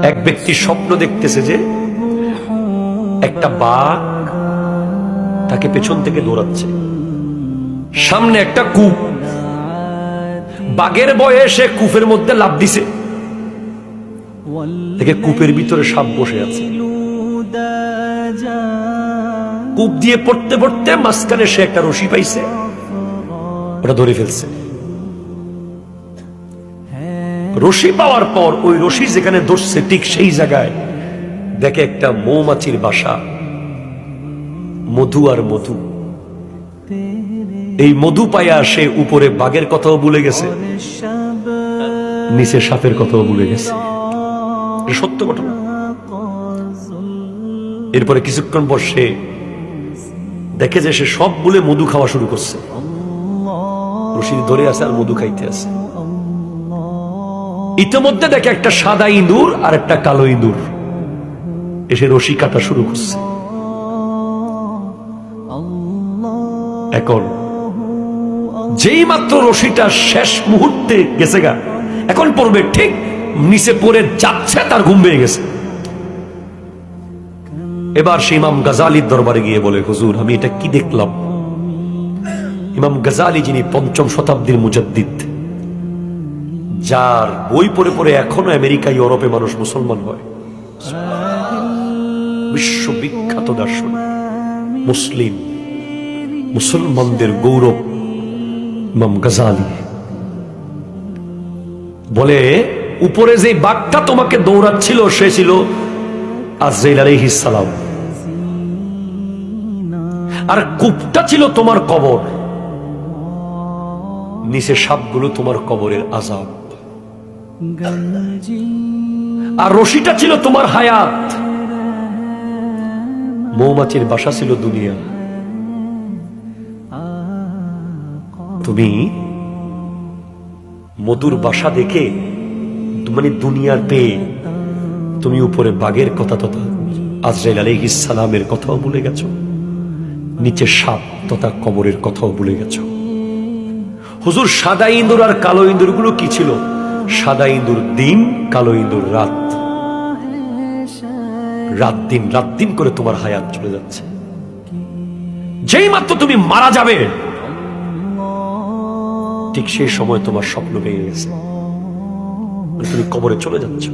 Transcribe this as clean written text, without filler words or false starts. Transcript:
এক ব্যক্তি স্বপ্ন দেখতেছে যে একটা বাঘ তাকে পেছন থেকে দৌড়াচ্ছে, সামনে একটা কূপ, বাঘের ভয়ে সে কূপের মধ্যে লাফ দিছে, দেখে কূপের ভিতরে সাপ বসে আছে। কূপ দিয়ে পড়তে পড়তে মাঝখানে সে একটা রশি পাইছে, ওটা ধরে ফেলছে। রশি পাওয়ার পর ওই রশি যেখানে ধরছে ঠিক সেই জায়গায় দেখে একটা মৌমাছির বাসা, মধু আর মধু। এই মধু পাইয়া সে উপরে বাঘের কথাও ভুলে গেছে, নিচে সাপের কথাও ভুলে গেছে। সত্য ঘটনা। এরপরে কিছুক্ষণ পর সে দেখে যে সে সব বলে মধু খাওয়া শুরু করছে, রশি ধরে আছে আর মধু খাইতে আছে। ইতিমধ্যে দেখে একটা সাদা ইঁদুর আর একটা কালো ইঁদুর এসে রশি কাটা শুরু করছে। এখন যেই মাত্র রশিটা শেষ মুহূর্তে গেছে গা, এখন পড়বে, ঠিক নিচে পড়ে যাচ্ছে, তার ঘুম ভেঙে গেছে। এবার সে ইমাম গাজালির দরবারে গিয়ে বলে, হুজুর আমি এটা কি দেখলাম? ইমাম গাজালি যিনি ৫ম শতাব্দীর মুজাদ্দিদ, যার বই পড়ে পড়ে এখনো আমেরিকা ইউরোপে মানুষ মুসলমান হয়, বিশ্ববিখ্যাত দার্শনিক, মুসলিম মুসলমানদের গৌরব ইমাম গাজালি বলে, উপরে যে বাঘটা তোমাকে দৌড়াচ্ছিল সে ছিল আজরাইল আলাইহিস সালাম, আর কূপটা ছিল তোমার কবর, নিচে সাপগুলো তোমার কবরের আযাব, আর রশিটা ছিল তোমার হায়াত, মৌমাছির বাসা ছিল দুনিয়া। তুমি মধুর বাসা দেখে মানে দুনিয়ার পেয়ে তুমি উপরে বাঘের কথা তথা আজরাইল আলাইহিস সালামের কথাও ভুলে গেছো, নিচে সাপ তথা কবরের কথাও ভুলে গেছো। হুজুর সাদা ইঁদুর আর কালো ইঁদুর গুলো কি ছিল? সাদা ইঁদুর দিন, কালো ইঁদুর রাত। রাত দিন রাত দিন করে তোমার হায়াত চলে যাচ্ছে। যেই মাত্র তুমি মারা যাবে ঠিক সেই সময় তোমার স্বপ্ন ভেঙে গেছে, তুমি কবরে চলে যাচ্ছ।